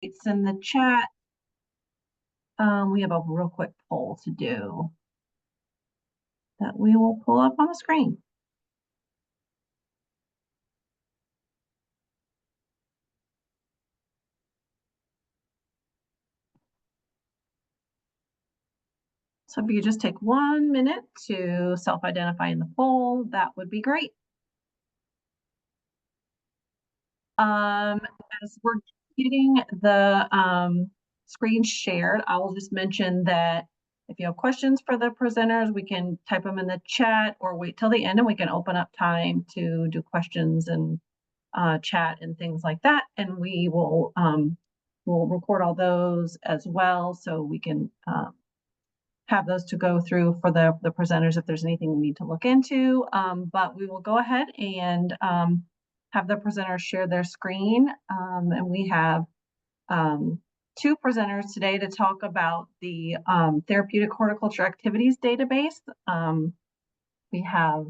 It's in the chat. We have a real quick poll to do that we will pull up on the screen. So if you just take 1 minute to self-identify in the poll, that would be great. As we're getting the screen shared, I will just mention that if you have questions for the presenters, we can type them in the chat or wait till the end and we can open up time to do questions and chat and things like that. And we will we'll record all those as well so we can have those to go through for the presenters if there's anything we need to look into. But we will go ahead and have the presenters share their screen. And we have two presenters today to talk about the Therapeutic Horticulture Activities Database. We have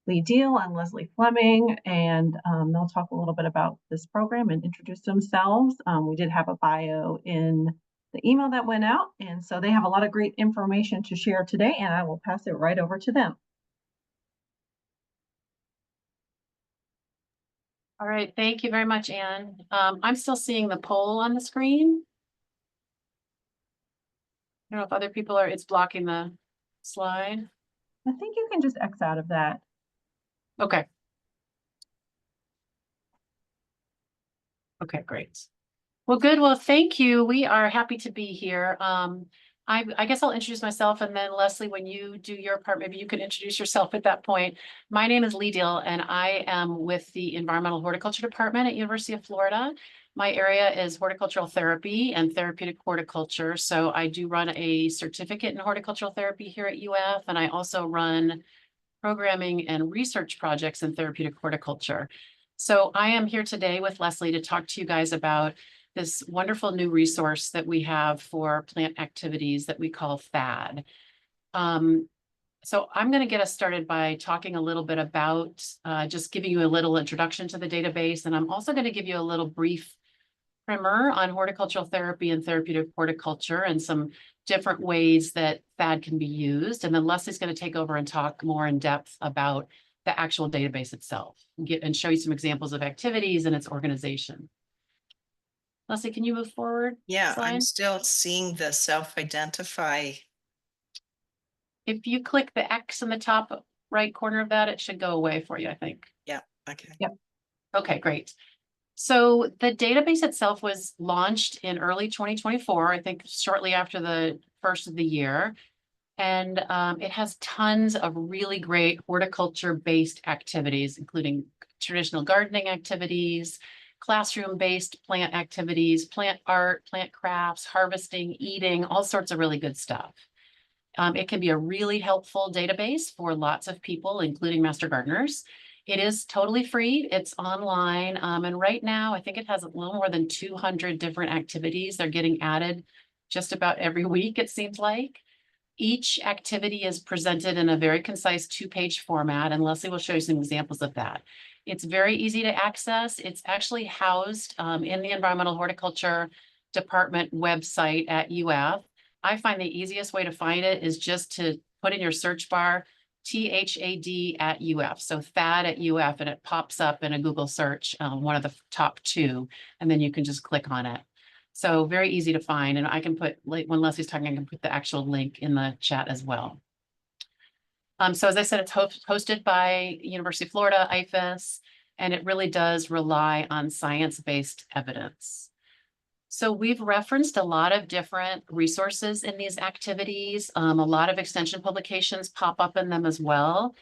Leah Diehl and Lesley Fleming, and they'll talk a little bit about this program and introduce themselves. We did have a bio in the email that went out, and so they have a lot of great information to share today, and I will pass it right over to them. All right, thank you very much, Anne. I'm still seeing the poll on the screen. I don't know if other people are, it's blocking the slide. I think you can just X out of that. Okay. Okay, great. Well, good. Well, thank you. We are happy to be here. I guess I'll introduce myself, and then Lesley, when you do your part, maybe you can introduce yourself at that point. My name is Leah Diehl, and I am with the Environmental Horticulture Department at University of Florida. My area is horticultural therapy and therapeutic horticulture. So I do run a certificate in horticultural therapy here at UF, and I also run programming and research projects in therapeutic horticulture. So I am here today with Lesley to talk to you guys about this wonderful new resource that we have for plant activities that we call THAD. So I'm going to get us started by talking a little bit about just giving you a little introduction to the database. And I'm also going to give you a little brief primer on horticultural therapy and therapeutic horticulture and some different ways that THAD can be used. And then Lesley's going to take over and talk more in depth about the actual database itself and show you some examples of activities and its organization. Lesley, can you move forward? Yeah, slide? I'm still seeing the self-identify. If you click the X in the top right corner of that, it should go away for you, I think. Yeah, okay. Yep. Okay, great. So the database itself was launched in early 2024, I think shortly after the first of the year. And it has tons of really great horticulture-based activities, including traditional gardening activities, classroom-based plant activities, plant art, plant crafts, harvesting, eating, all sorts of really good stuff. It can be a really helpful database for lots of people, including master gardeners. It is totally free. It's online. And right now, I think it has a little more than 200 different activities. They're getting added just about every week, it seems like. Each activity is presented in a very concise 2-page format, and Lesley will show you some examples of that. It's very easy to access. It's actually housed in the Environmental Horticulture Department website at UF. I find the easiest way to find it is just to put in your search bar THAD at UF. So THAD at UF, and it pops up in a Google search, one of the top 2, and then you can just click on it. So very easy to find. And I can put, when Lesley's talking, I can put the actual link in the chat as well. So as I said, it's hosted by University of Florida, IFAS, and it really does rely on science-based evidence. So we've referenced a lot of different resources in these activities. A lot of extension publications pop up in them as well.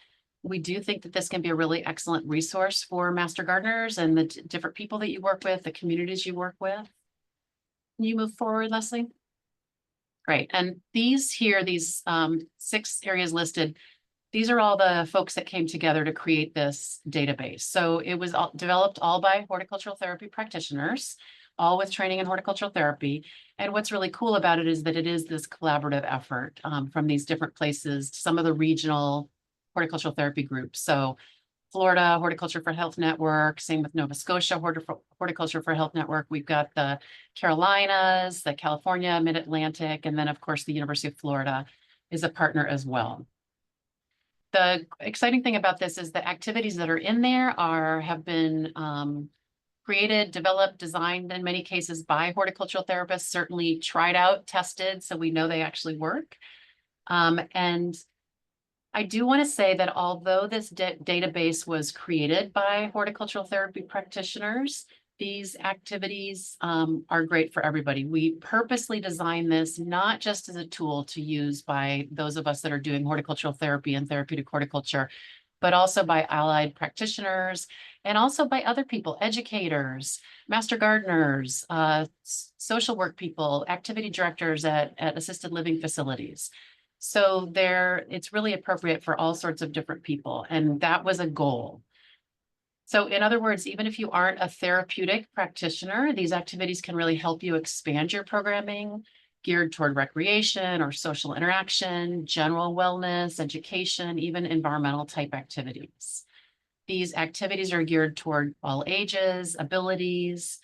We do think that this can be a really excellent resource for master gardeners and the different people that you work with, the communities you work with. Can you move forward, Lesley? Great. And these 6 areas listed, these are all the folks that came together to create this database. So it was developed all by horticultural therapy practitioners, all with training in horticultural therapy. And what's really cool about it is that it is this collaborative effort from these different places, some of the regional horticultural therapy groups. So Florida Horticulture for Health Network, same with Nova Scotia Horticulture for Health Network. We've got the Carolinas, the California, Mid-Atlantic, and then of course the University of Florida is a partner as well. The exciting thing about this is the activities that are in there have been created, developed, designed in many cases by horticultural therapists, certainly tried out, tested, so we know they actually work. And I do want to say that although this database was created by horticultural therapy practitioners, these activities are great for everybody. We purposely designed this not just as a tool to use by those of us that are doing horticultural therapy and therapeutic horticulture, but also by allied practitioners and also by other people, educators, master gardeners, social work people, activity directors at assisted living facilities. So it's really appropriate for all sorts of different people, and that was a goal. So in other words, even if you aren't a therapeutic practitioner, these activities can really help you expand your programming geared toward recreation or social interaction, general wellness, education, even environmental type activities. These activities are geared toward all ages, abilities,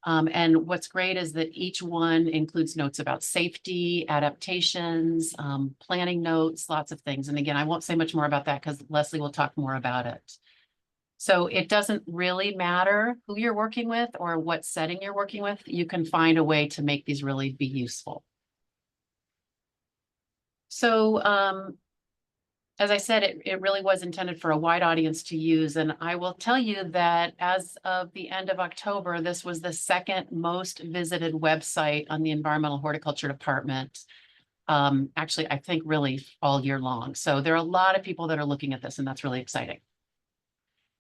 and what's great is that each one includes notes about safety, adaptations, planning notes, lots of things. And again, I won't say much more about that because Lesley will talk more about it. So it doesn't really matter who you're working with or what setting you're working with. You can find a way to make these really be useful. So as I said, it really was intended for a wide audience to use. And I will tell you that as of the end of October, this was the second most visited website on the Environmental Horticulture Department. Actually, I think really all year long. So there are a lot of people that are looking at this, and that's really exciting.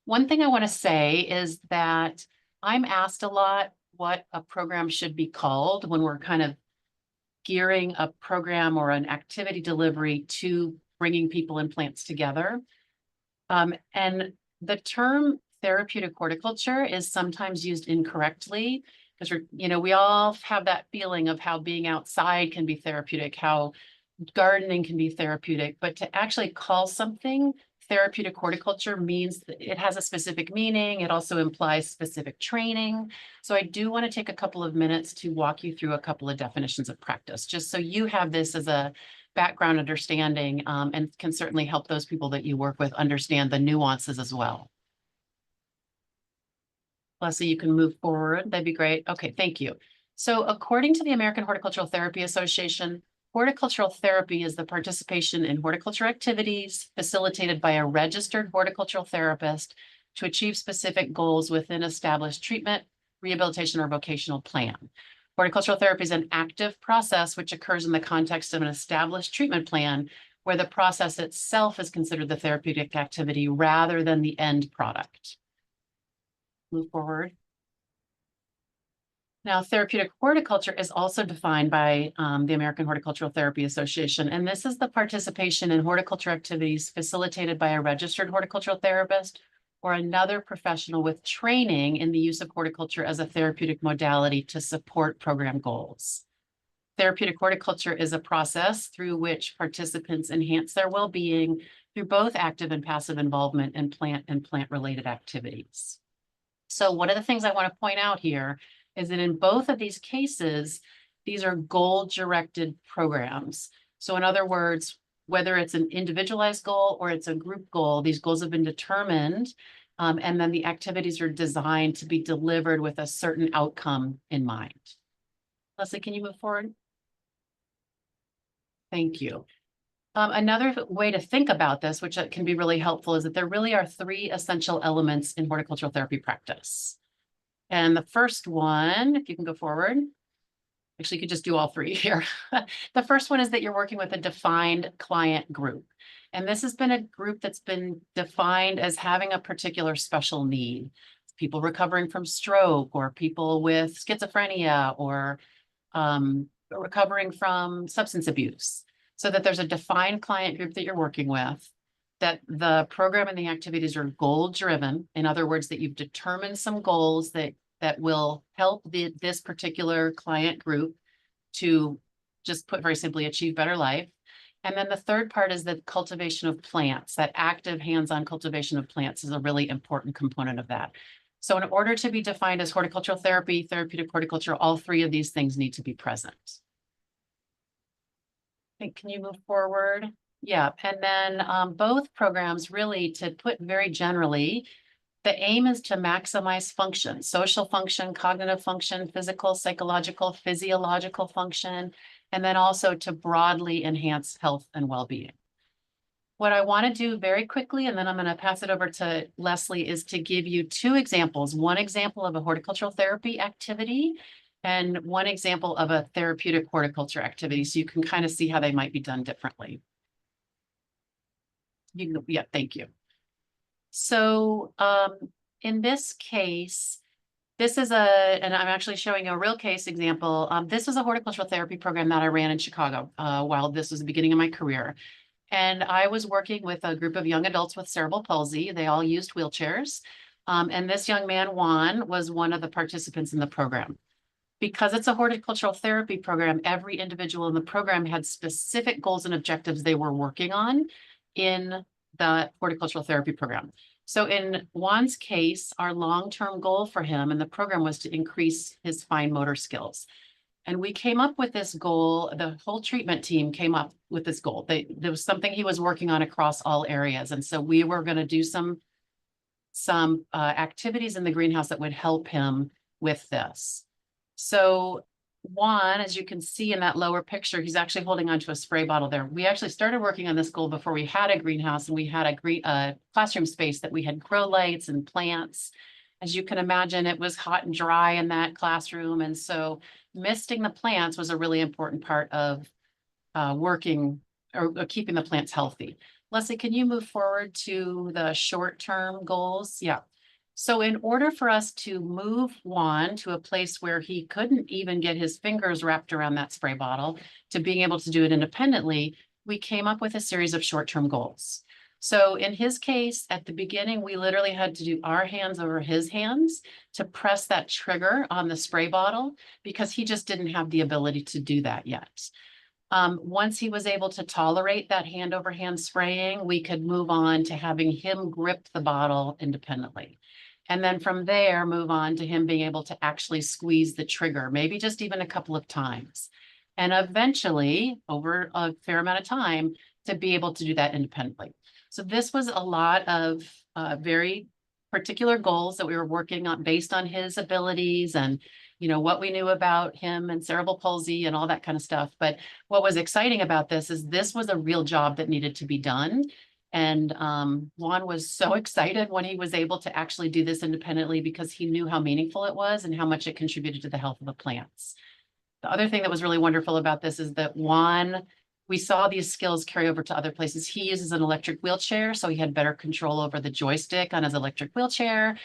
One thing I want to say is that I'm asked a lot what a program should be called when we're kind of gearing a program or an activity delivery to bringing people and plants together. And the term therapeutic horticulture is sometimes used incorrectly because we all have that feeling of how being outside can be therapeutic, how gardening can be therapeutic, but to actually call something therapeutic horticulture means that it has a specific meaning. It also implies specific training. So I do want to take a couple of minutes to walk you through a couple of definitions of practice, just so you have this as a background understanding and can certainly help those people that you work with understand the nuances as well. Leslie, you can move forward. That'd be great. Okay, thank you. So according to the American Horticultural Therapy Association, horticultural therapy is the participation in horticulture activities facilitated by a registered horticultural therapist to achieve specific goals within established treatment, rehabilitation, or vocational plan. Horticultural therapy is an active process which occurs in the context of an established treatment plan where the process itself is considered the therapeutic activity rather than the end product. Move forward. Now, therapeutic horticulture is also defined by the American Horticultural Therapy Association, and this is the participation in horticulture activities facilitated by a registered horticultural therapist or another professional with training in the use of horticulture as a therapeutic modality to support program goals. Therapeutic horticulture is a process through which participants enhance their well-being through both active and passive involvement in plant-related activities. So one of the things I want to point out here is that in both of these cases, these are goal-directed programs. So in other words, whether it's an individualized goal or it's a group goal, these goals have been determined, and then the activities are designed to be delivered with a certain outcome in mind. Lesley, can you move forward? Thank you. Another way to think about this, which can be really helpful, is that there really are three essential elements in horticultural therapy practice. And the first one, if you can go forward, actually you could just do all three here. The first one is that you're working with a defined client group. And this has been a group that's been defined as having a particular special need. People recovering from stroke or people with schizophrenia or recovering from substance abuse. So that there's a defined client group that you're working with, that the program and the activities are goal-driven. In other words, that you've determined some goals that will help this particular client group to, just put very simply, achieve better life. And then the third part is the cultivation of plants. That active hands-on cultivation of plants is a really important component of that. So in order to be defined as horticultural therapy, therapeutic horticulture, all three of these things need to be present. Okay, can you move forward? Yeah, and then both programs really, to put very generally, the aim is to maximize function, social function, cognitive function, physical, psychological, physiological function, and then also to broadly enhance health and well-being. What I want to do very quickly, and then I'm going to pass it over to Lesley, is to give you two examples. One example of a horticultural therapy activity and one example of a therapeutic horticulture activity, so you can kind of see how they might be done differently. Yeah, thank you. So in this case, this is and I'm actually showing a real case example. This is a horticultural therapy program that I ran in Chicago while this was the beginning of my career. And I was working with a group of young adults with cerebral palsy. They all used wheelchairs. And this young man, Juan, was one of the participants in the program. Because it's a horticultural therapy program, every individual in the program had specific goals and objectives they were working on in the horticultural therapy program. So in Juan's case, our long-term goal for him in the program was to increase his fine motor skills. And we came up with this goal, the whole treatment team came up with this goal. There was something he was working on across all areas. And so we were going to do some activities in the greenhouse that would help him with this. So Juan, as you can see in that lower picture, he's actually holding onto a spray bottle there. We actually started working on this goal before we had a greenhouse, and we had a classroom space that we had grow lights and plants. As you can imagine, it was hot and dry in that classroom. And so misting the plants was a really important part of working or keeping the plants healthy. Lesley, can you move forward to the short-term goals? Yeah. So in order for us to move Juan to a place where he couldn't even get his fingers wrapped around that spray bottle to being able to do it independently, we came up with a series of short-term goals. So in his case, at the beginning, we literally had to do our hands over his hands to press that trigger on the spray bottle because he just didn't have the ability to do that yet. Once he was able to tolerate that hand over hand spraying, we could move on to having him grip the bottle independently. And then from there, move on to him being able to actually squeeze the trigger, maybe just even a couple of times. And eventually, over a fair amount of time, to be able to do that independently. So this was a lot of very particular goals that we were working on based on his abilities and, you know, what we knew about him and cerebral palsy and all that kind of stuff. But what was exciting about this is this was a real job that needed to be done. And Juan was so excited when he was able to actually do this independently because he knew how meaningful it was and how much it contributed to the health of the plants. The other thing that was really wonderful about this is that Juan, we saw these skills carry over to other places. He uses an electric wheelchair, so he had better control over the joystick on his electric wheelchair.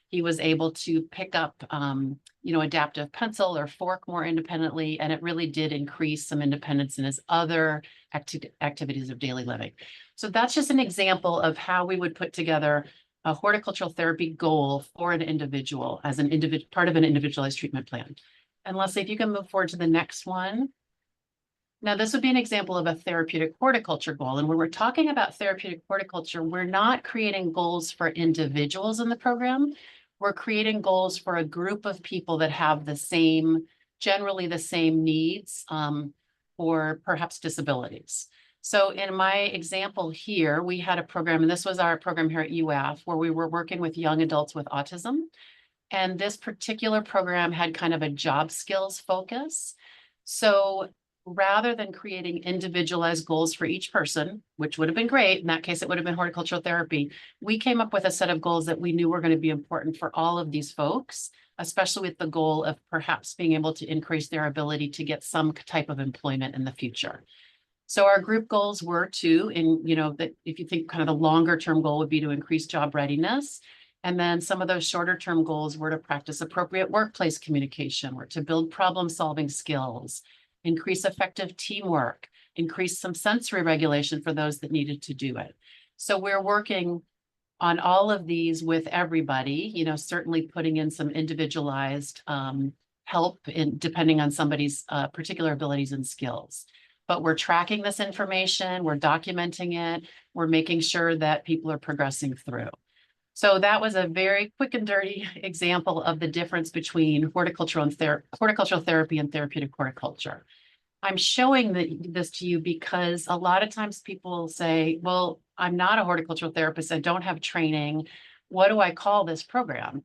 He was able to pick up, adaptive pencil or fork more independently, and it really did increase some independence in his other activities of daily living. So that's just an example of how we would put together a horticultural therapy goal for an individual as part of an individualized treatment plan. And Lesley, if you can move forward to the next one. Now, this would be an example of a therapeutic horticulture goal. And when we're talking about therapeutic horticulture, we're not creating goals for individuals in the program. We're creating goals for a group of people that have generally the same needs or perhaps disabilities. So in my example here, we had a program, and this was our program here at UF, where we were working with young adults with autism. And this particular program had kind of a job skills focus. So rather than creating individualized goals for each person, which would have been great, in that case, it would have been horticultural therapy, we came up with a set of goals that we knew were going to be important for all of these folks, especially with the goal of perhaps being able to increase their ability to get some type of employment in the future. So our group goals were that if you think kind of the longer term goal would be to increase job readiness. And then some of those shorter term goals were to practice appropriate workplace communication, or to build problem solving skills, increase effective teamwork, increase some sensory regulation for those that needed to do it. So we're working on all of these with everybody, certainly putting in some individualized help depending on somebody's particular abilities and skills. but we're tracking this information, we're documenting it, we're making sure that people are progressing through. So that was a very quick and dirty example of the difference between horticultural therapy and therapeutic horticulture. I'm showing this to you because a lot of times people say, well, I'm not a horticultural therapist, I don't have training. What do I call this program?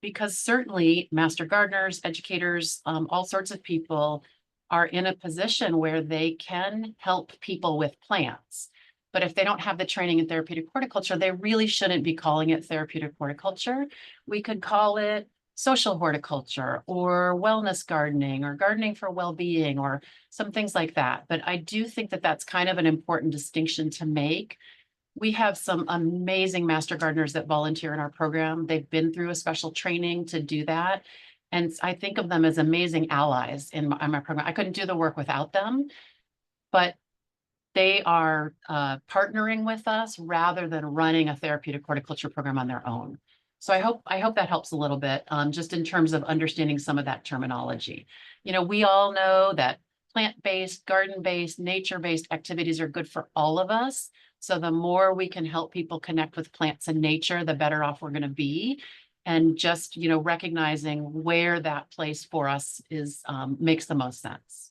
Because certainly master gardeners, educators, all sorts of people are in a position where they can help people with plants. But if they don't have the training in therapeutic horticulture, they really shouldn't be calling it therapeutic horticulture. We could call it social horticulture or wellness gardening or gardening for well-being or some things like that. But I do think that that's kind of an important distinction to make. We have some amazing master gardeners that volunteer in our program. They've been through a special training to do that. And I think of them as amazing allies in my program. I couldn't do the work without them, but they are partnering with us rather than running a therapeutic horticulture program on their own. So I hope that helps a little bit, just in terms of understanding some of that terminology. You know, we all know that plant-based, garden-based, nature-based activities are good for all of us. So the more we can help people connect with plants and nature, the better off we're going to be. And just, you know, recognizing where that place for us is makes the most sense.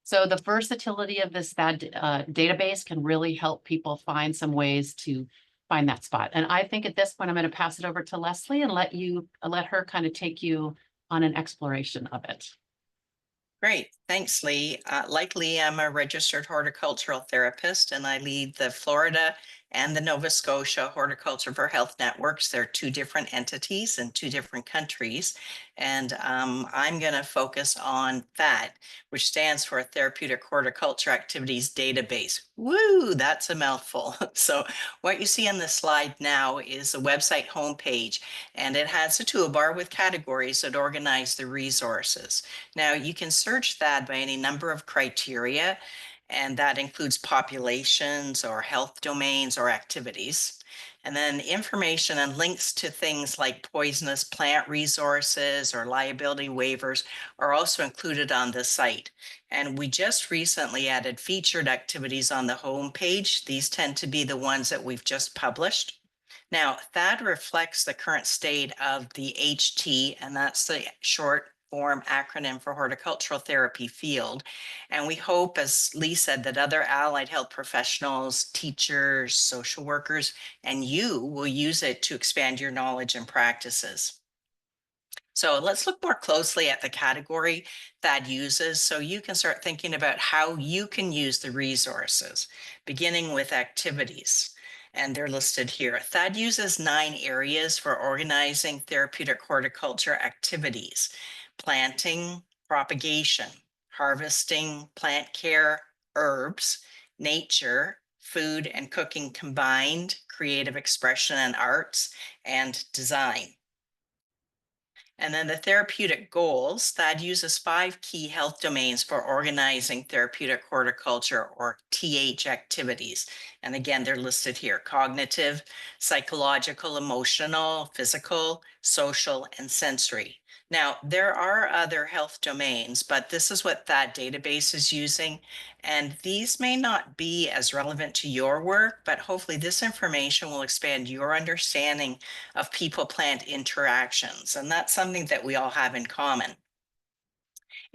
So the versatility of this database can really help people find some ways to find that spot. And I think at this point, I'm going to pass it over to Lesley and let her kind of take you on an exploration of it. Great. Thanks, Lee. Like Lee, I'm a registered horticultural therapist, and I lead the Florida and the Nova Scotia Horticulture for Health networks. They're two different entities in two different countries. And I'm going to focus on THAD, which stands for Therapeutic Horticulture Activities Database. Woo, that's a mouthful. So what you see on the slide now is a website homepage, and it has a toolbar with categories that organize the resources. Now, you can search THAD by any number of criteria, and that includes populations or health domains or activities. And then information and links to things like poisonous plant resources or liability waivers are also included on the site. And we just recently added featured activities on the homepage. These tend to be the ones that we've just published. Now, THAD reflects the current state of the HT, and that's the short form acronym for horticultural therapy field. And we hope, as Lee said, that other allied health professionals, teachers, social workers, and you will use it to expand your knowledge and practices. So let's look more closely at the category THAD uses so you can start thinking about how you can use the resources, beginning with activities. And they're listed here. THAD uses 9 areas for organizing therapeutic horticulture activities: planting, propagation, harvesting, plant care, herbs, nature, food and cooking combined, creative expression and arts, and design. And then the therapeutic goals, THAD uses 5 key health domains for organizing therapeutic horticulture, or TH, activities. And again, they're listed here: cognitive, psychological, emotional, physical, social, and sensory. Now, there are other health domains, but this is what that database is using. And these may not be as relevant to your work, but hopefully this information will expand your understanding of people-plant interactions. And that's something that we all have in common.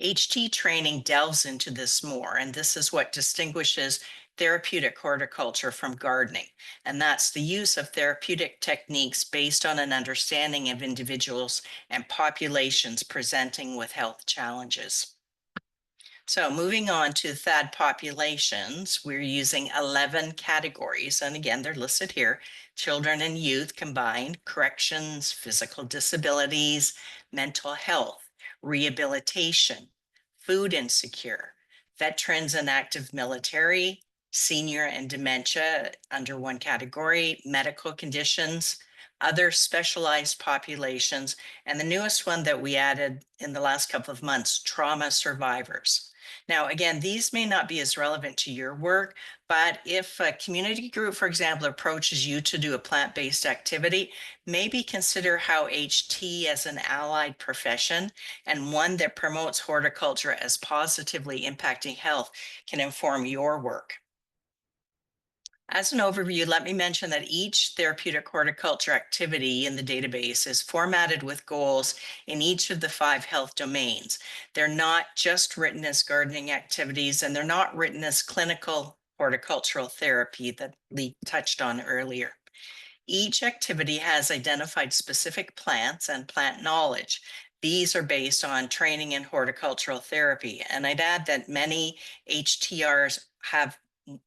HT training delves into this more, and this is what distinguishes therapeutic horticulture from gardening. And that's the use of therapeutic techniques based on an understanding of individuals and populations presenting with health challenges. So moving on to THAD populations, we're using 11 categories. And again, they're listed here: children and youth combined, corrections, physical disabilities, mental health, rehabilitation, food insecure, veterans and active military, senior and dementia under one category, medical conditions, other specialized populations, and the newest one that we added in the last couple of months, trauma survivors. Now, again, these may not be as relevant to your work, but if a community group, for example, approaches you to do a plant-based activity, maybe consider how HT as an allied profession and one that promotes horticulture as positively impacting health can inform your work. As an overview, let me mention that each therapeutic horticulture activity in the database is formatted with goals in each of the 5 health domains. They're not just written as gardening activities, and they're not written as clinical horticultural therapy that Lee touched on earlier. Each activity has identified specific plants and plant knowledge. These are based on training in horticultural therapy. And I'd add that many HTRs have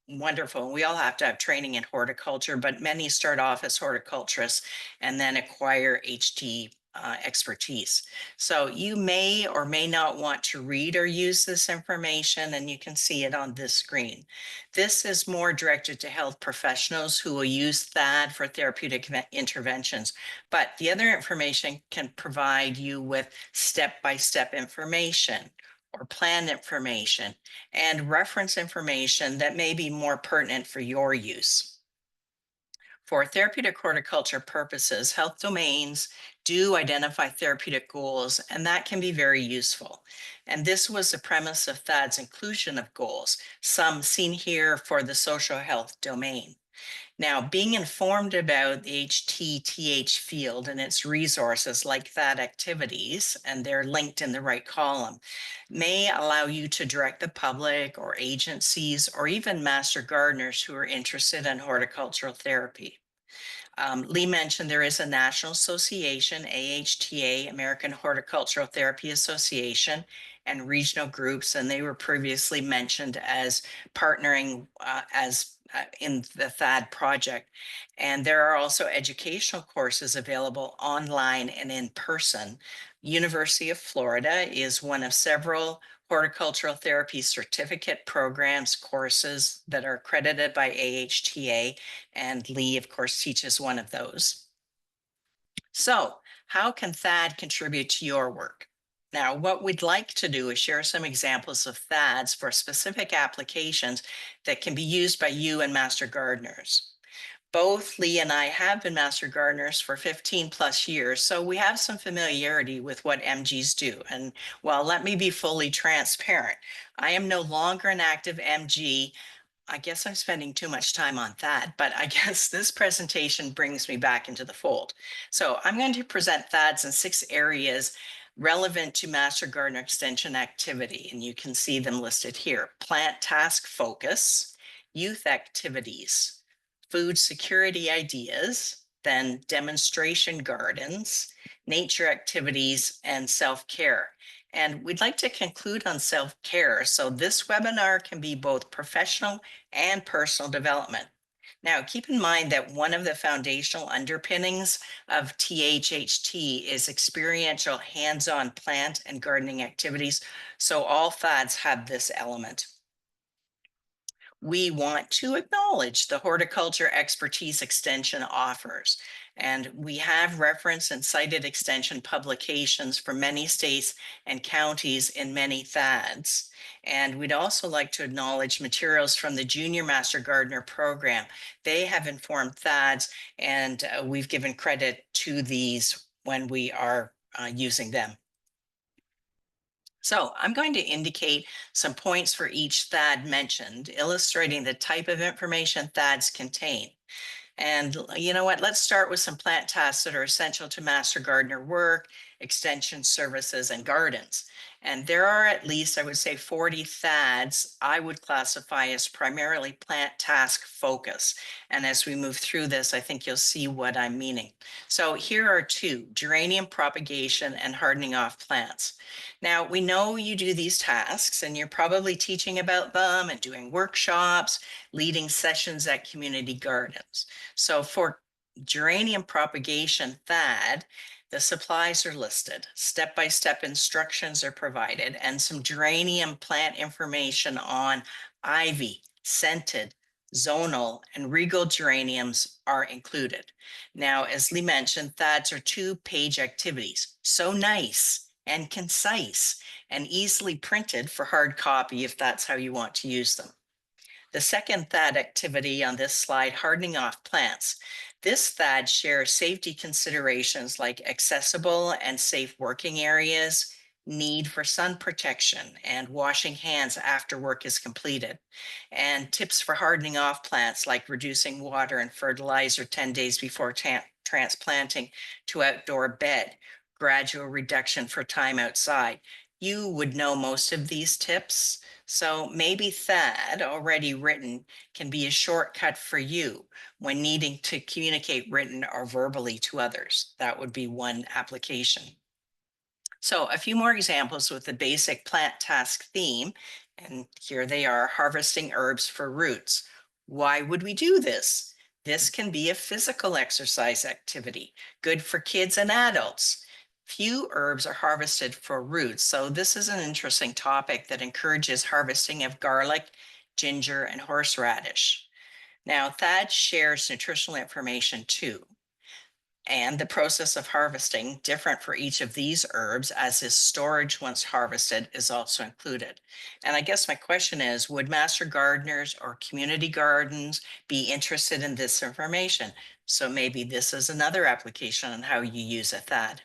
wonderful. We all have to have training in horticulture, but many start off as horticulturists and then acquire HT expertise. So you may or may not want to read or use this information, and you can see it on this screen. This is more directed to health professionals who will use THAD for therapeutic interventions, but the other information can provide you with step-by-step information or plan information and reference information that may be more pertinent for your use. For therapeutic horticulture purposes, health domains do identify therapeutic goals, and that can be very useful. And this was the premise of THAD's inclusion of goals, some seen here for the social health domain. Now, being informed about the HTTH field and its resources like THAD activities, and they're linked in the right column, may allow you to direct the public or agencies or even master gardeners who are interested in horticultural therapy. Lee mentioned there is a national association, AHTA, American Horticultural Therapy Association, and regional groups, and they were previously mentioned as partnering in the THAD project. And there are also educational courses available online and in person. University of Florida is one of several horticultural therapy certificate programs, courses that are accredited by AHTA, and Lee, of course, teaches one of those. So how can THAD contribute to your work? Now, what we'd like to do is share some examples of THADs for specific applications that can be used by you and master gardeners. Both Lee and I have been master gardeners for 15 plus years, so we have some familiarity with what MGs do. And well, let me be fully transparent. I am no longer an active MG. I guess I'm spending too much time on that, but I guess this presentation brings me back into the fold. So I'm going to present THADs in 6 areas relevant to Master Gardener Extension activity, and you can see them listed here. Plant task focus, youth activities, food security ideas, then demonstration gardens, nature activities, and self-care. And we'd like to conclude on self-care, so this webinar can be both professional and personal development. Now, keep in mind that one of the foundational underpinnings of THHT is experiential hands-on plant and gardening activities, so all THADs have this element. We want to acknowledge the horticulture expertise extension offers, and we have referenced and cited extension publications for many states and counties in many THADs. And we'd also like to acknowledge materials from the Junior Master Gardener program. They have informed THADs, and we've given credit to these when we are using them. So I'm going to indicate some points for each THAD mentioned, illustrating the type of information THADs contain. And you know what, let's start with some plant tasks that are essential to master gardener work, extension services, and gardens. And there are at least, I would say, 40 THADs I would classify as primarily plant task focus. And as we move through this, I think you'll see what I'm meaning. So here are 2, geranium propagation and hardening off plants. Now, we know you do these tasks and you're probably teaching about them and doing workshops, leading sessions at community gardens. So for geranium propagation THAD, the supplies are listed, step-by-step instructions are provided, and some geranium plant information on ivy, scented, zonal, and regal geraniums are included. Now, as Lee mentioned, THADs are 2-page activities, so nice and concise, and easily printed for hard copy if that's how you want to use them. The second THAD activity on this slide, hardening off plants. This THAD shares safety considerations like accessible and safe working areas, need for sun protection, and washing hands after work is completed, and tips for hardening off plants like reducing water and fertilizer 10 days before transplanting to outdoor bed, gradual reduction for time outside. You would know most of these tips. So maybe THAD, already written, can be a shortcut for you when needing to communicate written or verbally to others. That would be one application. So a few more examples with the basic plant task theme, and here they are: harvesting herbs for roots. Why would we do this? This can be a physical exercise activity, good for kids and adults. Few herbs are harvested for roots, so this is an interesting topic that encourages harvesting of garlic, ginger, and horseradish. Now, THAD shares nutritional information too, and the process of harvesting, different for each of these herbs, as is storage once harvested, is also included. And I guess my question is, would master gardeners or community gardens be interested in this information? So maybe this is another application on how you use a THAD.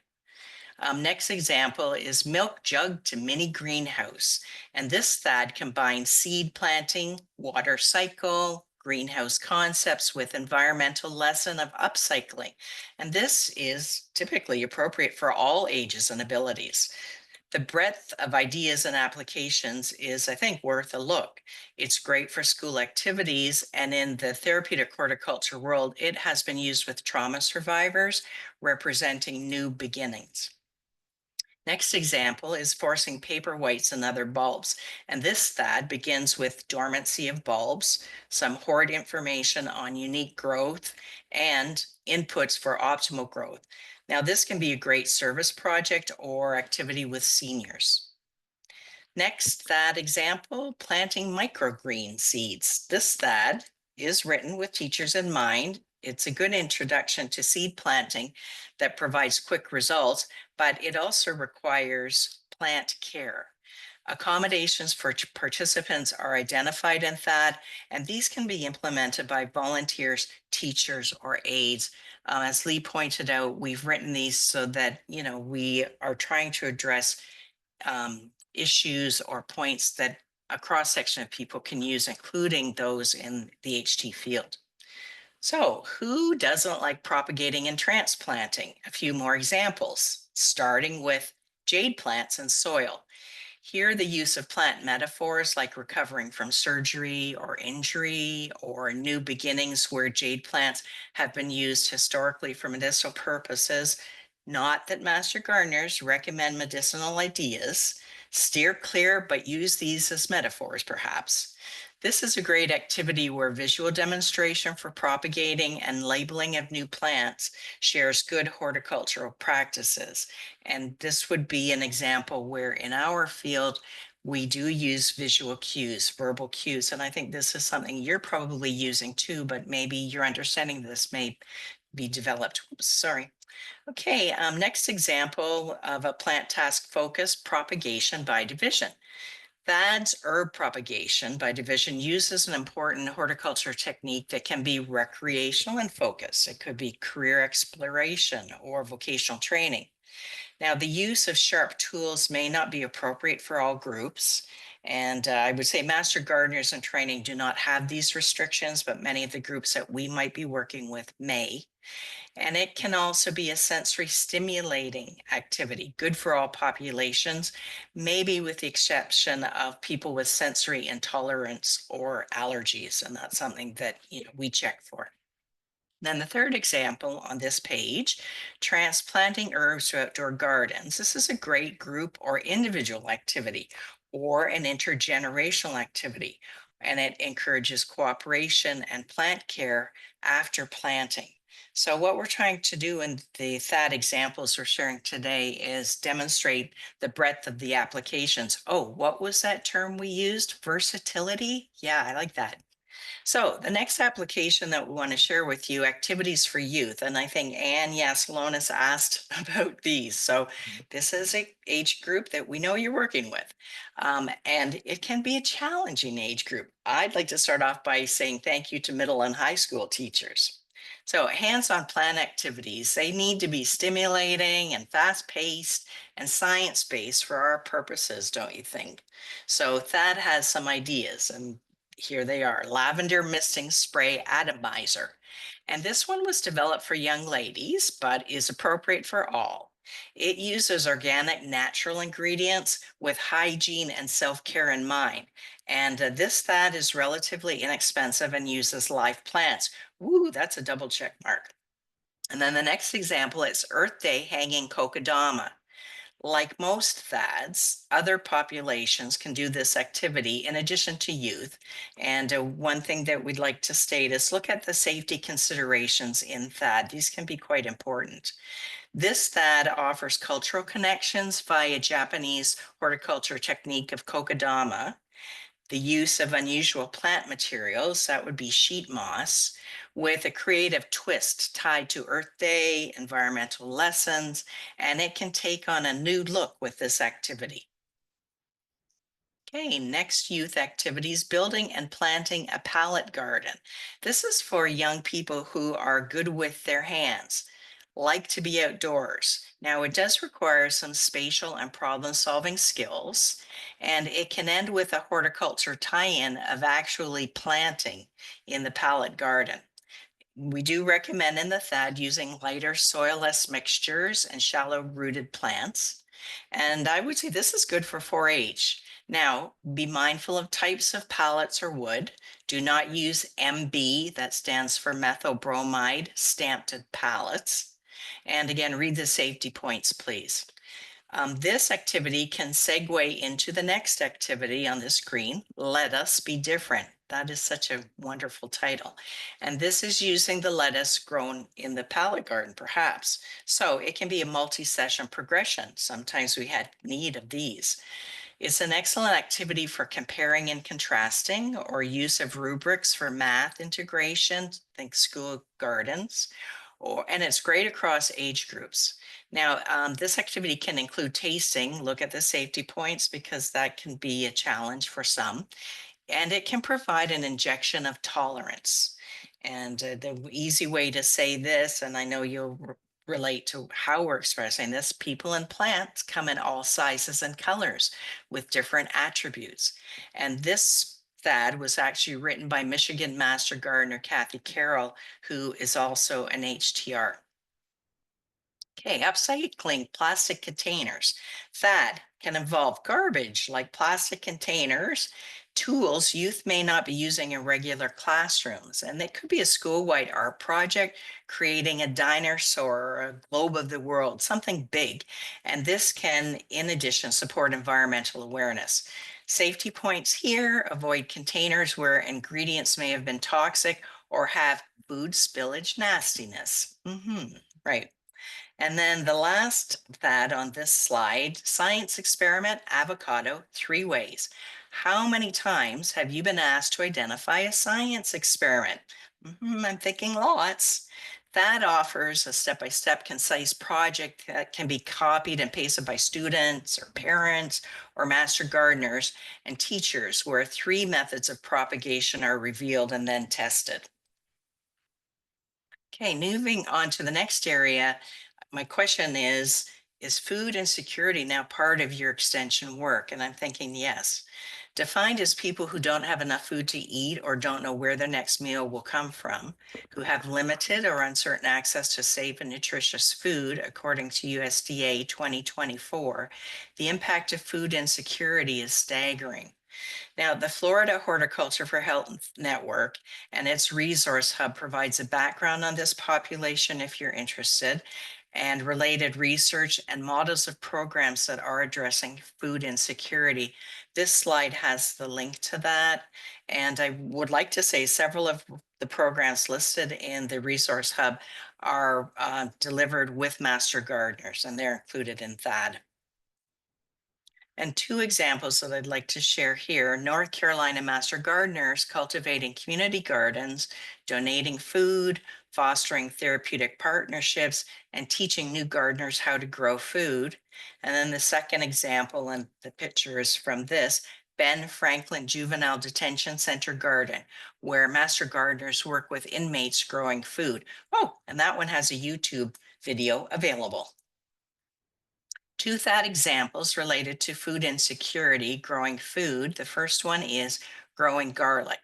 Next example is milk jug to mini greenhouse. And this THAD combines seed planting, water cycle, greenhouse concepts with environmental lesson of upcycling. And this is typically appropriate for all ages and abilities. The breadth of ideas and applications is, I think, worth a look. It's great for school activities, and in the therapeutic horticulture world, it has been used with trauma survivors, representing new beginnings. Next example is forcing paper whites and other bulbs. And this THAD begins with dormancy of bulbs, some horde information on unique growth, and inputs for optimal growth. Now, this can be a great service project or activity with seniors. Next THAD example, planting microgreen seeds. This THAD is written with teachers in mind. It's a good introduction to seed planting that provides quick results, but it also requires plant care. Accommodations for participants are identified in THAD, and these can be implemented by volunteers, teachers, or aides. As Lee pointed out, we've written these so that, we are trying to address issues or points that a cross-section of people can use, including those in the HT field. So who doesn't like propagating and transplanting? A few more examples, starting with jade plants and soil. Here, the use of plant metaphors like recovering from surgery or injury or new beginnings, where jade plants have been used historically for medicinal purposes. Not that master gardeners recommend medicinal ideas. Steer clear, but use these as metaphors, perhaps. This is a great activity where visual demonstration for propagating and labeling of new plants shares good horticultural practices. And this would be an example where in our field, we do use visual cues, verbal cues. And I think this is something you're probably using too, but maybe your understanding of this may be developed. Oops, sorry. Okay, next example of a plant task focus, propagation by division. THAD's herb propagation by division uses an important horticulture technique that can be recreational in focus. It could be career exploration or vocational training. Now, the use of sharp tools may not be appropriate for all groups. And I would say master gardeners in training do not have these restrictions, but many of the groups that we might be working with may. And it can also be a sensory stimulating activity, good for all populations, maybe with the exception of people with sensory intolerance or allergies. And that's something that we check for. Then the third example on this page, transplanting herbs to outdoor gardens. This is a great group or individual activity or an intergenerational activity, and it encourages cooperation and plant care after planting. So what we're trying to do in the THAD examples we're sharing today is demonstrate the breadth of the applications. Oh, what was that term we used? Versatility? Yeah, I like that. So the next application that we want to share with you, activities for youth. And I think Ann Yaslonis asked about these. So this is a age group that we know you're working with. And it can be a challenging age group. I'd like to start off by saying thank you to middle and high school teachers. So hands-on plan activities, they need to be stimulating and fast-paced and science-based for our purposes, don't you think? So Thad has some ideas, and here they are. Lavender misting spray atomizer. And this one was developed for young ladies, but is appropriate for all. It uses organic natural ingredients with hygiene and self-care in mind. And this Thad is relatively inexpensive and uses live plants. Woo, that's a double check mark. And then the next example is Earth Day hanging kokedama. Like most Thads, other populations can do this activity in addition to youth. And one thing that we'd like to state is look at the safety considerations in Thad. These can be quite important. This Thad offers cultural connections via Japanese horticulture technique of kokedama, the use of unusual plant materials, that would be sheet moss, with a creative twist tied to Earth Day, environmental lessons, and it can take on a new look with this activity. Okay, next youth activities, building and planting a palette garden. This is for young people who are good with their hands, like to be outdoors. Now, it does require some spatial and problem-solving skills, and it can end with a horticulture tie-in of actually planting in the palette garden. We do recommend in the Thad using lighter soilless mixtures and shallow-rooted plants. And I would say this is good for 4-H. Now, be mindful of types of pallets or wood. Do not use MB, that stands for methyl bromide, stamped pallets. And again, read the safety points, please. This activity can segue into the next activity on the screen, Let Us Be Different. That is such a wonderful title. And this is using the lettuce grown in the palette garden, perhaps. So it can be a multi-session progression. Sometimes we had need of these. It's an excellent activity for comparing and contrasting or use of rubrics for math integration, think school gardens, and it's great across age groups. Now, this activity can include tasting. Look at the safety points because that can be a challenge for some. And it can provide an injection of tolerance. And the easy way to say this, and I know you'll relate to how we're expressing this, people and plants come in all sizes and colors with different attributes. And this Thad was actually written by Michigan Master Gardener Kathy Carroll, who is also an HTR. Okay, upcycling plastic containers. Thad can involve garbage like plastic containers, tools youth may not be using in regular classrooms. And it could be a school-wide art project, creating a dinosaur or a globe of the world, something big. And this can, in addition, support environmental awareness. Safety points here, avoid containers where ingredients may have been toxic or have food spillage nastiness. Right. And then the last Thad on this slide, science experiment, avocado, 3 ways. How many times have you been asked to identify a science experiment? I'm thinking lots. Thad offers a step-by-step concise project that can be copied and pasted by students or parents or master gardeners and teachers, where 3 methods of propagation are revealed and then tested. Okay, moving on to the next area. My question is food insecurity now part of your extension work? And I'm thinking yes. Defined as people who don't have enough food to eat or don't know where their next meal will come from, who have limited or uncertain access to safe and nutritious food, according to USDA 2024, the impact of food insecurity is staggering. Now, the Florida Horticulture for Health Network and its resource hub provides a background on this population if you're interested, and related research and models of programs that are addressing food insecurity. This slide has the link to that. And I would like to say several of the programs listed in the resource hub are delivered with master gardeners, and they're included in Thad. And two examples that I'd like to share here: North Carolina master gardeners cultivating community gardens, donating food, fostering therapeutic partnerships, and teaching new gardeners how to grow food. And then the second example, and the picture is from this, Ben Franklin Juvenile Detention Center Garden, where master gardeners work with inmates growing food. Oh, and that one has a YouTube video available. Two THAD examples related to food insecurity, growing food. The first one is growing garlic.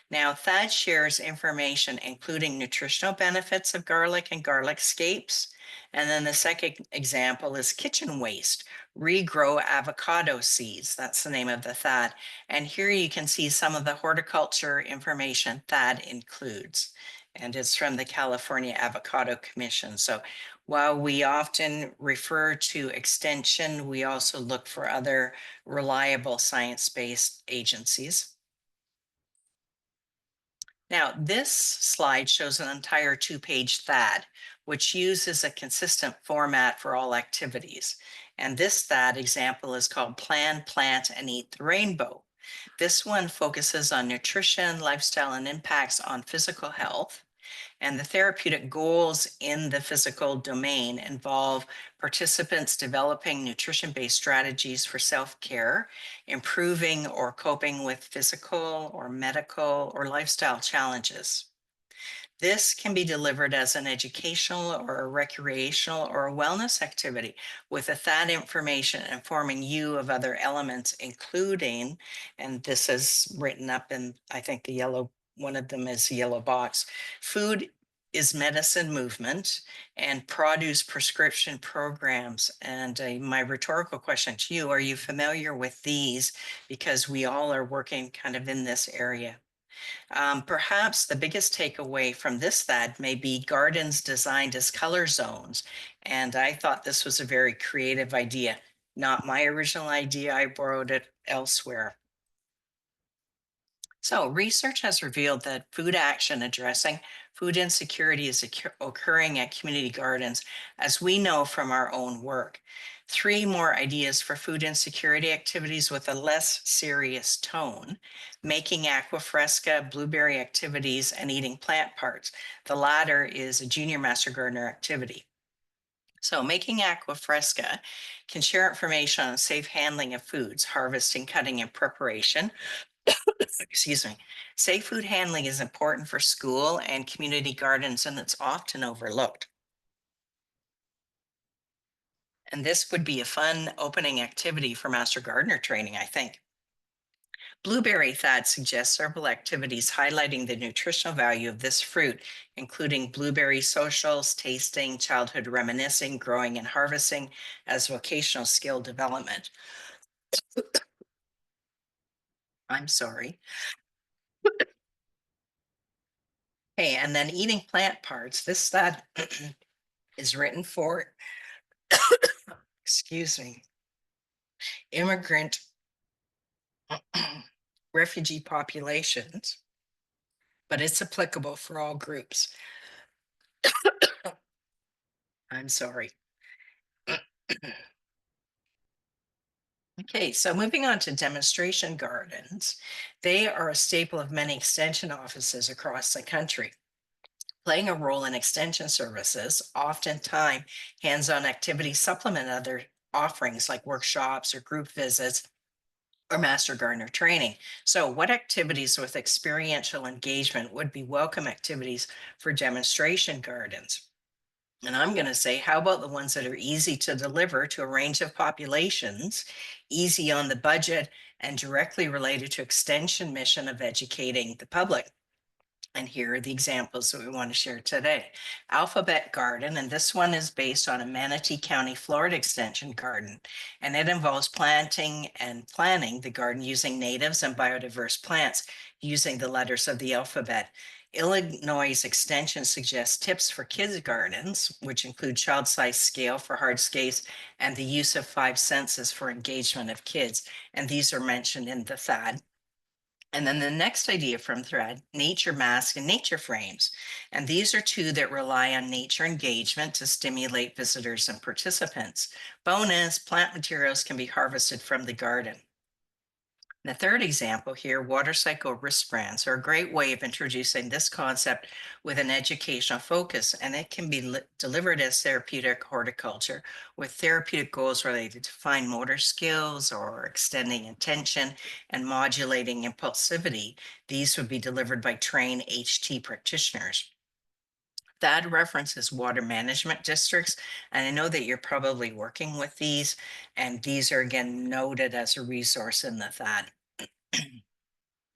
Now, THAD shares information including nutritional benefits of garlic and garlic scapes. And then the second example is kitchen waste, regrow avocado seeds. That's the name of the THAD. And here you can see some of the horticulture information THAD includes. And it's from the California Avocado Commission. So while we often refer to extension, we also look for other reliable science-based agencies. Now, this slide shows an entire two-page THAD, which uses a consistent format for all activities. And this THAD example is called Plan, Plant, and Eat the Rainbow. This one focuses on nutrition, lifestyle, and impacts on physical health. And the therapeutic goals in the physical domain involve participants developing nutrition-based strategies for self-care, improving or coping with physical or medical or lifestyle challenges. This can be delivered as an educational or a recreational or a wellness activity, with the THAD information informing you of other elements, including, and this is written up in, I think the yellow, one of them is the yellow box, food is medicine movement, and produce prescription programs. And my rhetorical question to you, are you familiar with these? Because we all are working kind of in this area. Perhaps the biggest takeaway from this THAD may be gardens designed as color zones. And I thought this was a very creative idea. Not my original idea, I borrowed it elsewhere. So research has revealed that food action addressing food insecurity is occurring at community gardens, as we know from our own work. Three more ideas for food insecurity activities with a less serious tone: making aquafresca, blueberry activities, and eating plant parts. The latter is a junior master gardener activity. So making aquafresca can share information on safe handling of foods, harvesting, cutting, and preparation. Excuse me. Safe food handling is important for school and community gardens, and it's often overlooked. And this would be a fun opening activity for master gardener training, I think. Blueberry THAD suggests several activities highlighting the nutritional value of this fruit, including blueberry socials, tasting, childhood reminiscing, growing and harvesting as vocational skill development. I'm sorry. Hey, and then eating plant parts. This THAD is written for, excuse me, immigrant refugee populations, but it's applicable for all groups. I'm sorry. Okay, so moving on to demonstration gardens. They are a staple of many extension offices across the country, playing a role in extension services. Oftentimes, hands-on activities supplement other offerings like workshops or group visits or master gardener training. So what activities with experiential engagement would be welcome activities for demonstration gardens? And I'm going to say, how about the ones that are easy to deliver to a range of populations, easy on the budget, and directly related to extension mission of educating the public? And here are the examples that we want to share today. Alphabet Garden, and this one is based on a Manatee County, Florida extension garden. And it involves planting and planning the garden using natives and biodiverse plants using the letters of the alphabet. Illinois extension suggests tips for kids gardens, which include child size scale for hardscapes and the use of 5 senses for engagement of kids. And these are mentioned in the THAD. And then the next idea from Thread, nature mask and nature frames. And these are two that rely on nature engagement to stimulate visitors and participants. Bonus, plant materials can be harvested from the garden. The third example here, water cycle wristbands are a great way of introducing this concept with an educational focus, and it can be delivered as therapeutic horticulture with therapeutic goals related to fine motor skills or extending attention and modulating impulsivity. These would be delivered by trained HT practitioners. That references water management districts, and I know that you're probably working with these, and these are again noted as a resource in the THAD.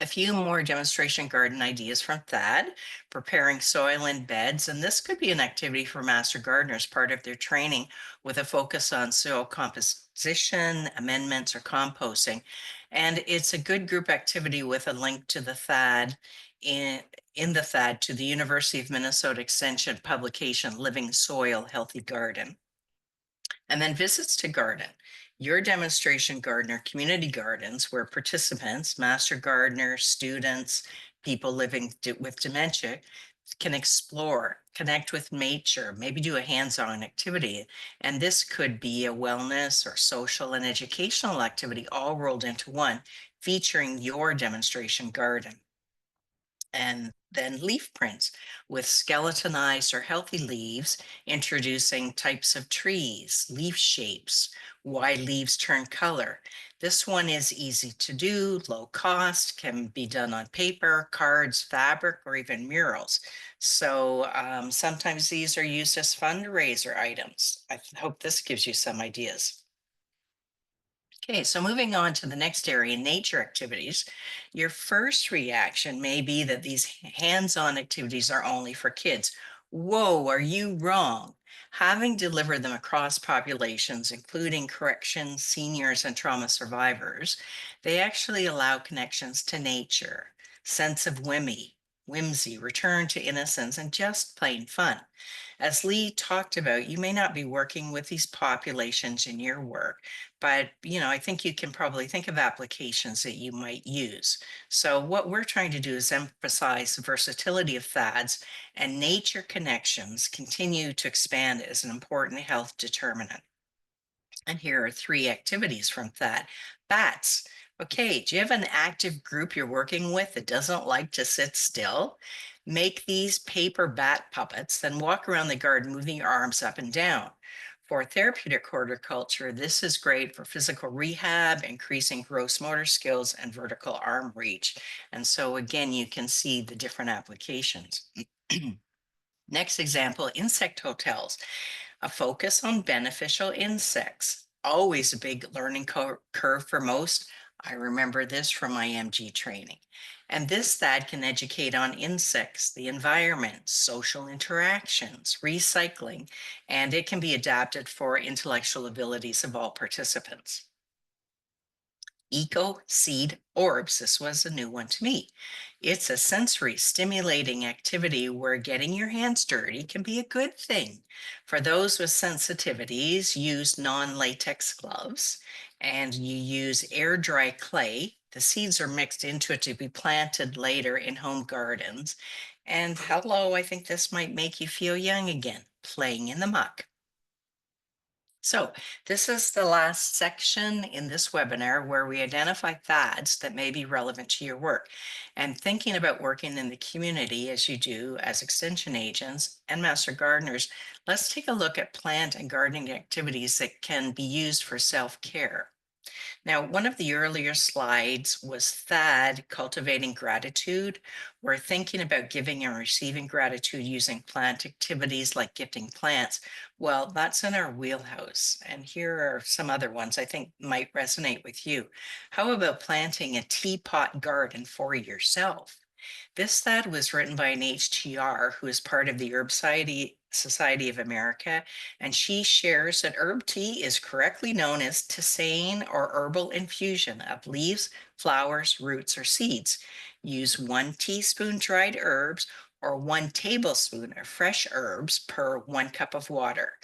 A few more demonstration garden ideas from THAD, preparing soil in beds, and this could be an activity for master gardeners, part of their training with a focus on soil composition, amendments, or composting. And it's a good group activity with a link to the THAD in the THAD to the University of Minnesota Extension publication, Living Soil Healthy Garden. And then visits to garden. Your demonstration garden or community gardens where participants, master gardeners, students, people living with dementia can explore, connect with nature, maybe do a hands-on activity. And this could be a wellness or social and educational activity all rolled into one, featuring your demonstration garden. And then leaf prints with skeletonized or healthy leaves, introducing types of trees, leaf shapes, why leaves turn color. This one is easy to do, low cost, can be done on paper, cards, fabric, or even murals. So sometimes these are used as fundraiser items. I hope this gives you some ideas. Okay, so moving on to the next area, nature activities. Your first reaction may be that these hands-on activities are only for kids. Whoa, are you wrong? Having delivered them across populations, including corrections, seniors, and trauma survivors, they actually allow connections to nature, sense of whimsy, return to innocence, and just plain fun. As Lee talked about, you may not be working with these populations in your work, but I think you can probably think of applications that you might use. So what we're trying to do is emphasize the versatility of THADs, and nature connections continue to expand as an important health determinant. And here are 3 activities from THAD. Bats. Okay, do you have an active group you're working with that doesn't like to sit still? Make these paper bat puppets, then walk around the garden moving your arms up and down. For therapeutic horticulture, this is great for physical rehab, increasing gross motor skills, and vertical arm reach. And so again, you can see the different applications. Next example, insect hotels. A focus on beneficial insects. Always a big learning curve for most. I remember this from my EMG training. And this THAD can educate on insects, the environment, social interactions, recycling, and it can be adapted for intellectual abilities of all participants. Eco Seed Orbs. This was a new one to me. It's a sensory stimulating activity where getting your hands dirty can be a good thing. For those with sensitivities, use non-latex gloves, and you use air dry clay. The seeds are mixed into it to be planted later in home gardens. And hello, I think this might make you feel young again, playing in the muck. So this is the last section in this webinar where we identify THADs that may be relevant to your work. And thinking about working in the community as you do as extension agents and master gardeners, let's take a look at plant and gardening activities that can be used for self-care. Now, one of the earlier slides was THAD, cultivating gratitude. We're thinking about giving and receiving gratitude using plant activities like gifting plants. Well, that's in our wheelhouse. And here are some other ones I think might resonate with you. How about planting a teapot garden for yourself? This THAD was written by an HTR who is part of the Herb Society of America, and she shares that herb tea is correctly known as tisane or herbal infusion of leaves, flowers, roots, or seeds. Use 1 teaspoon dried herbs or 1 tablespoon of fresh herbs per 1 cup of water.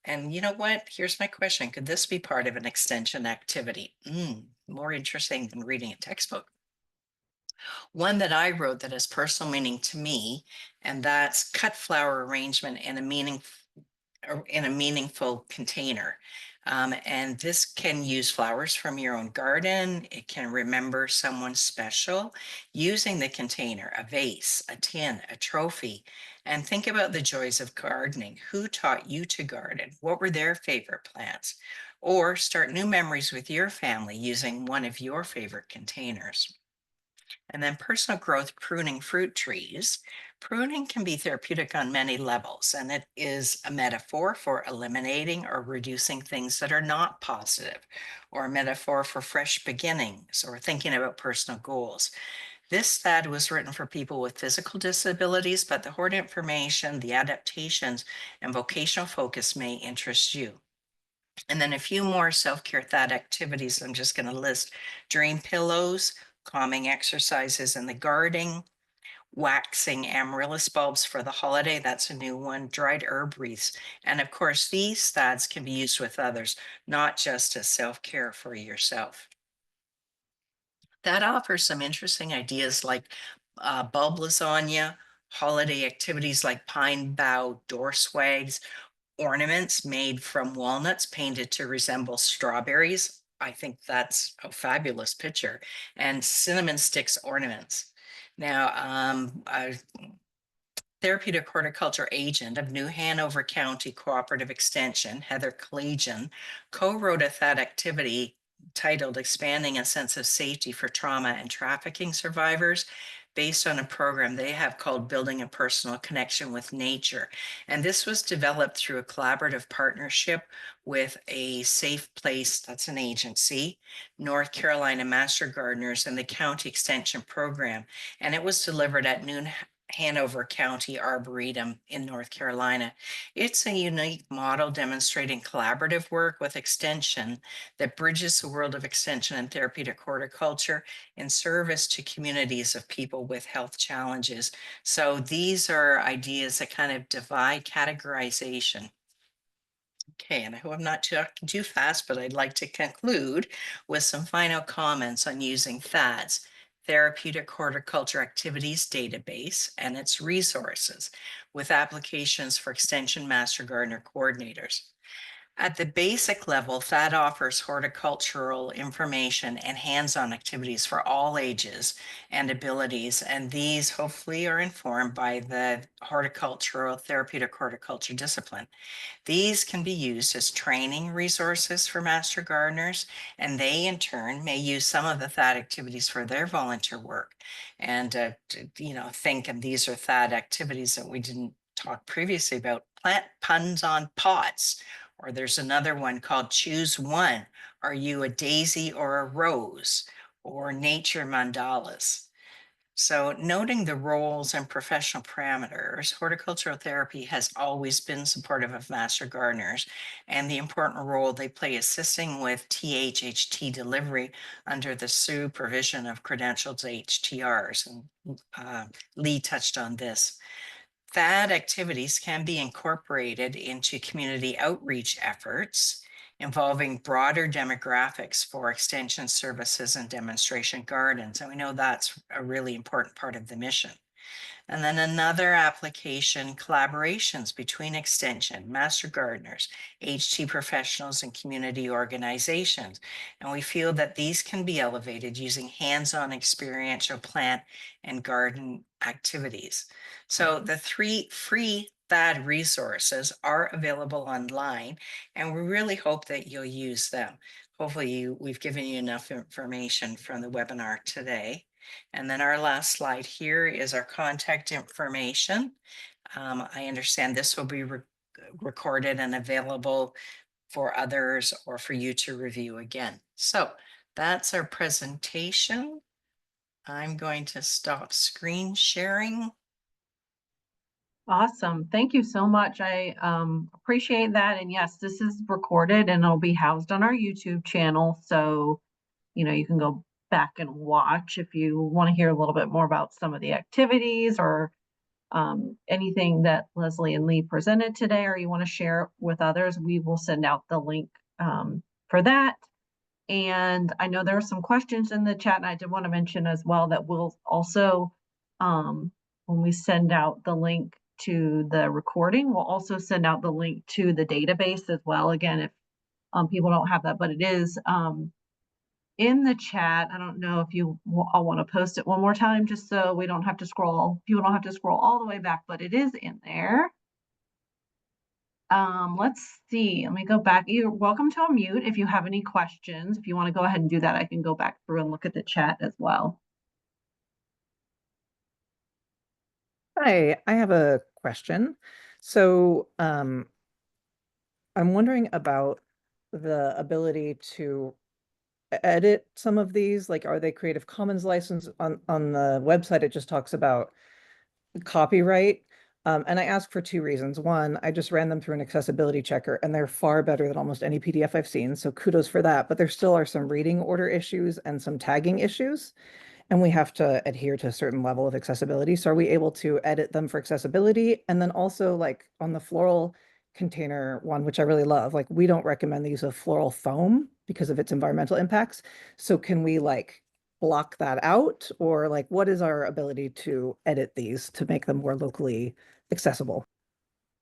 And you know what? Here's my question. Could this be part of an extension activity? More interesting than reading a textbook. One that I wrote that has personal meaning to me, and that's cut flower arrangement in a meaningful container. And this can use flowers from your own garden. It can remember someone special using the container, a vase, a tin, a trophy. And think about the joys of gardening. Who taught you to garden? What were their favorite plants? Or start new memories with your family using one of your favorite containers. And then personal growth pruning fruit trees. Pruning can be therapeutic on many levels, and it is a metaphor for eliminating or reducing things that are not positive, or a metaphor for fresh beginnings or thinking about personal goals. This THAD was written for people with physical disabilities, but the hort information, the adaptations, and vocational focus may interest you. And then a few more self-care THAD activities I'm just going to list: dream pillows, calming exercises in the garden, waxing amaryllis bulbs for the holiday. That's a new one. Dried herb wreaths. And of course, these THADs can be used with others, not just as self-care for yourself. That offers some interesting ideas like bulb lasagna, holiday activities like pine bough door swags, ornaments made from walnuts painted to resemble strawberries. I think that's a fabulous picture. And cinnamon sticks ornaments. Now, a therapeutic horticulture agent of New Hanover County Cooperative Extension, Heather Collegian, co-wrote a THAD activity titled Expanding a Sense of Safety for Trauma and Trafficking Survivors, based on a program they have called Building a Personal Connection with Nature. And this was developed through a collaborative partnership with a Safe Place, that's an agency, North Carolina Master Gardeners, and the County Extension Program. And it was delivered at New Hanover County Arboretum in North Carolina. It's a unique model demonstrating collaborative work with extension that bridges the world of extension and therapeutic horticulture in service to communities of people with health challenges. So these are ideas that kind of divide categorization. Okay, and I hope I'm not talking too fast, but I'd like to conclude with some final comments on using THADs, Therapeutic Horticulture Activities Database, and its resources with applications for Extension Master Gardener coordinators. At the basic level, THAD offers horticultural information and hands-on activities for all ages and abilities, and these hopefully are informed by the horticultural, therapeutic horticulture discipline. These can be used as training resources for master gardeners, and they in turn may use some of the THAD activities for their volunteer work. And, think, and these are THAD activities that we didn't talk previously about: plant puns on pots, or there's another one called Choose One. Are you a daisy or a rose? Or nature mandalas. So noting the roles and professional parameters, horticultural therapy has always been supportive of master gardeners and the important role they play assisting with THHT delivery under the supervision of credentialed HTRs. And Lee touched on this. THAD activities can be incorporated into community outreach efforts involving broader demographics for extension services and demonstration gardens. And we know that's a really important part of the mission. And then another application, collaborations between extension, master gardeners, HT professionals, and community organizations. And we feel that these can be elevated using hands-on experiential plant and garden activities. So the 3 free THAD resources are available online, and we really hope that you'll use them. Hopefully we've given you enough information from the webinar today. And then our last slide here is our contact information. I understand this will be recorded and available for others or for you to review again. So that's our presentation. I'm going to stop screen sharing. Awesome. Thank you so much. I appreciate that. And yes, this is recorded and it'll be housed on our YouTube channel. So, you can go back and watch if you want to hear a little bit more about some of the activities or anything that Lesley and Lee presented today, or you want to share with others. We will send out the link for that. And I know there are some questions in the chat, and I did want to mention as well that we'll also, when we send out the link to the recording, we'll also send out the link to the database as well. Again, if people don't have that, but it is in the chat. I don't know if you all want to post it one more time, just so we don't have to scroll. People don't have to scroll all the way back, but it is in there. Let's see. Let me go back. You're welcome to unmute if you have any questions. If you want to go ahead and do that, I can go back through and look at the chat as well. Hi, I have a question. So I'm wondering about the ability to edit some of these. Like, are they Creative Commons license? On the website, it just talks about copyright. And I ask for two reasons. One, I just ran them through an accessibility checker, and they're far better than almost any PDF I've seen. So kudos for that. But there still are some reading order issues and some tagging issues, and we have to adhere to a certain level of accessibility. So are we able to edit them for accessibility? And then also, like on the floral container one, which I really love, like we don't recommend the use of floral foam because of its environmental impacts. So can we like block that out, or like what is our ability to edit these to make them more locally accessible?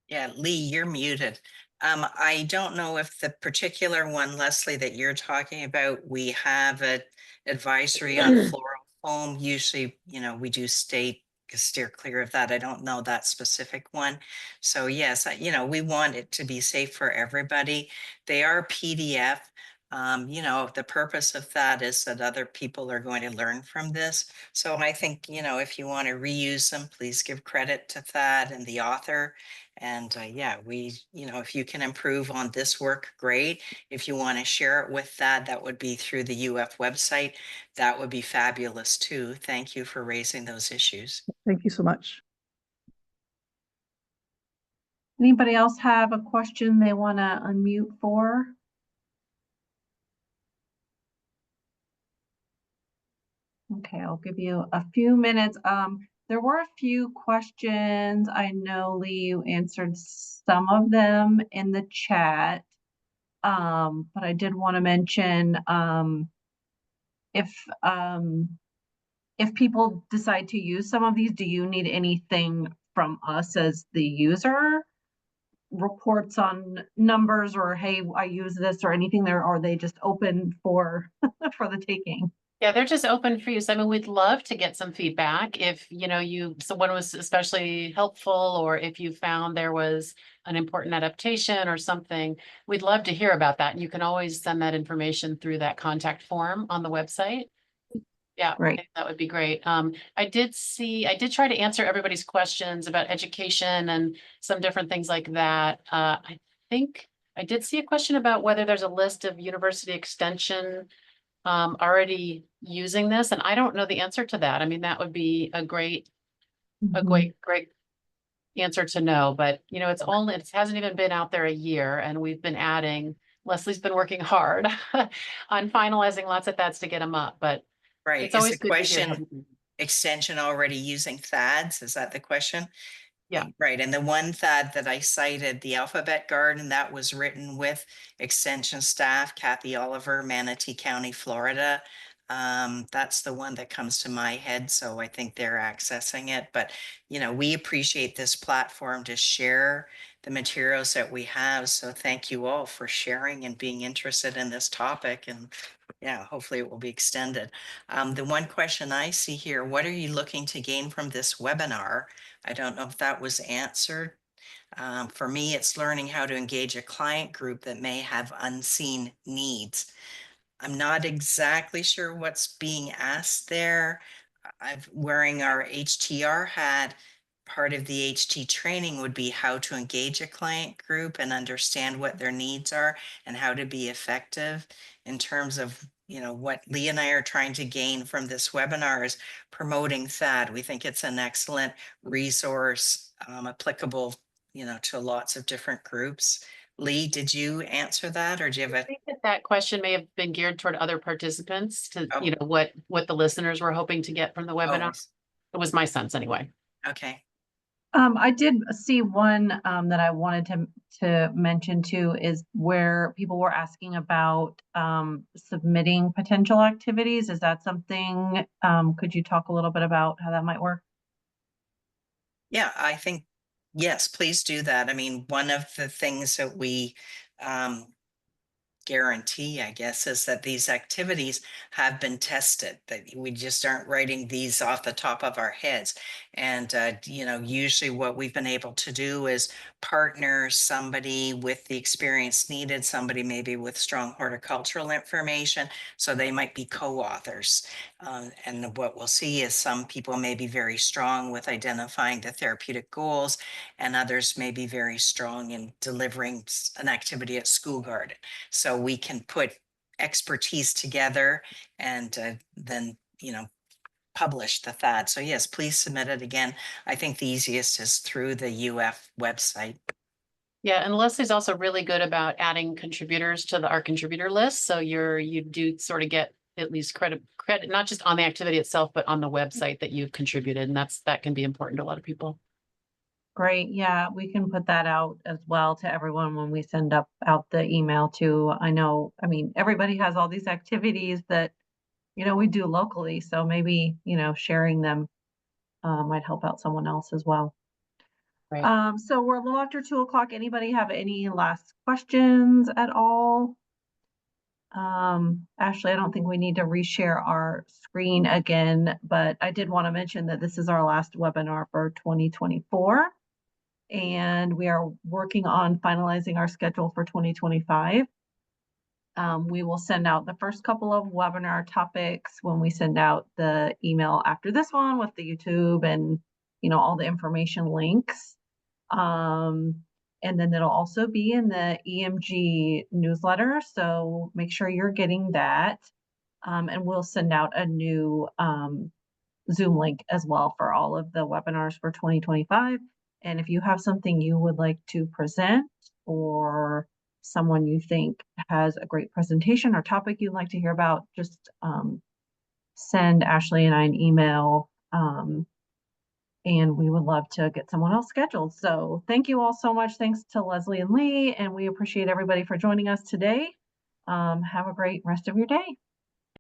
Yeah, Lee, you're muted. I don't know if the particular one, Lesley, that you're talking about, we have an advisory on floral foam. Usually, we do steer clear of that. I don't know that specific one. So yes, we want it to be safe for everybody. They are PDF. The purpose of that is that other people are going to learn from this. So I think, if you want to reuse them, please give credit to Thad and the author. And yeah, if you can improve on this work, great. If you want to share it with Thad, that would be through the UF website. That would be fabulous too. Thank you for raising those issues. Thank you so much. Anybody else have a question they want to unmute for? Okay, I'll give you a few minutes. There were a few questions. I know, Lee, you answered some of them in the chat. But I did want to mention if people decide to use some of these, do you need anything from us as the user? Reports on numbers, or hey, I use this, or anything there, or are they just open for for the taking? Yeah, they're just open for use. I mean, we'd love to get some feedback if, someone was especially helpful, or if you found there was an important adaptation or something, we'd love to hear about that. And you can always send that information through that contact form on the website. Yeah, Right. that would be great. I did try to answer everybody's questions about education and some different things like that. I think I did see a question about whether there's a list of university extension already using this, and I don't know the answer to that. I mean, that would be a great answer to know, but it hasn't even been out there a year, and we've been adding. Leslie's been working hard on finalizing lots of thads to get them up, but Right. it's always Is the good to hear. question extension already using THADs? Is that the question? Yeah. Right. And the one THAD that I cited, the Alphabet Garden, that was written with extension staff, Kathy Oliver, Manatee County, Florida. That's the one that comes to my head. So I think they're accessing it. But, we appreciate this platform to share the materials that we have. So thank you all for sharing and being interested in this topic. And yeah, hopefully it will be extended. The one question I see here, what are you looking to gain from this webinar? I don't know if that was answered. For me, it's learning how to engage a client group that may have unseen needs. I'm not exactly sure what's being asked there. I'm wearing our HTR hat. Part of the HT training would be how to engage a client group and understand what their needs are and how to be effective in terms of, what Leah and I are trying to gain from this webinar is promoting THAD. We think it's an excellent resource, applicable, to lots of different groups. Lee, did you answer that, or do you have I a? think that question may have been geared toward other participants to, Oh. what the listeners were hoping to get from the webinar. Oh, It was my sense anyway. okay. I did see one that I wanted to mention too, is where people were asking about submitting potential activities. Is that something, could you talk a little bit about how that might work? Yeah, I think, yes, please do that. I mean, one of the things that we guarantee, I guess, is that these activities have been tested, that we just aren't writing these off the top of our heads. And, usually what we've been able to do is partner somebody with the experience needed, somebody maybe with strong horticultural information, so they might be co-authors. And what we'll see is some people may be very strong with identifying the therapeutic goals, and others may be very strong in delivering an activity at school garden. So we can put expertise together and then, publish the THAD. So yes, please submit it again. I think the easiest is through the UF website. Yeah, and Leslie's also really good about adding contributors to our contributor list. So you do sort of get at least credit, not just on the activity itself, but on the website that you've contributed. And that can be important to a lot of people. Great. Yeah, we can put that out as well to everyone when we send out the email too. I know, I mean, everybody has all these activities that, we do locally. So maybe, sharing them might help out someone else as well. Right. So we're a little after 2:00. Anybody have any last questions at all? Ashley, I don't think we need to reshare our screen again, but I did want to mention that this is our last webinar for 2024. And we are working on finalizing our schedule for 2025. We will send out the first couple of webinar topics when we send out the email after this one with the YouTube and, all the information links. And then it'll also be in the EMG newsletter. So make sure you're getting that. And we'll send out a new Zoom link as well for all of the webinars for 2025. And if you have something you would like to present or someone you think has a great presentation or topic you'd like to hear about, just send Ashley and I an email. And we would love to get someone else scheduled. So thank you all so much. Thanks to Lesley and Lee, and we appreciate everybody for joining us today. Have a great rest of your day.